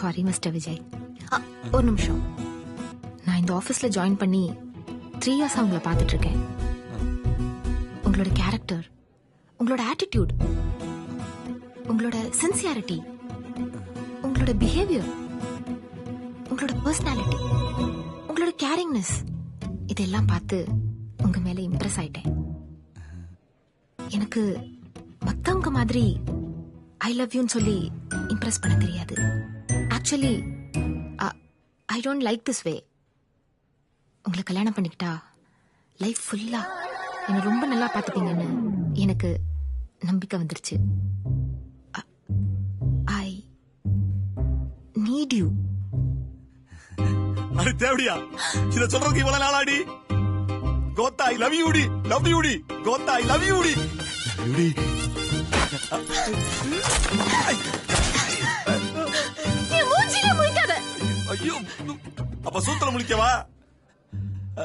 Sorry mister Vijay. ஒரு நிமிஷம். நான் இந்த ஆபீஸ்ல ஜாயின் பண்ணி 3 இயர்ஸ் உங்களை பார்த்துட்டு இருக்கேன். உங்களோட கேரக்டர், உங்களோட ஆட்டிடியூட், உங்களோட சின்சியாரிட்டி, உங்களோட பிஹேவியர், உங்களோட பர்சனாலிட்டி, உங்களோட கேரிங்னஸ், இதெல்லாம் பார்த்து உங்க மேல இம்ப்ரெஸ் ஆயிட்டேன். எனக்கு மத்தவங்க மாதிரி ஐ லவ் யூன்னு சொல்லி இம்ப்ரெஸ் பண்ண தெரியாது. Actually I don't like this way. உங்களை கல்யாணம் பண்ணிக்கிட்டா லைஃப் ஃபுல்லா என்ன ரொம்ப நல்லா பார்த்துப்பீங்கன்னு எனக்கு நம்பிக்கை வந்துருச்சு. I need you. அது தேவடியா? இத சொல்றதுக்கு இவ்வளவு நாளாடி? கோத்தா ஐ லவ் யூ டி, லவ் யூ டி, கோத்தா ஐ லவ் யூ டி. நீ மூஞ்சில முழிக்காத. ஐயோ, அப்ப சூத்துல முழிக்கவா? No!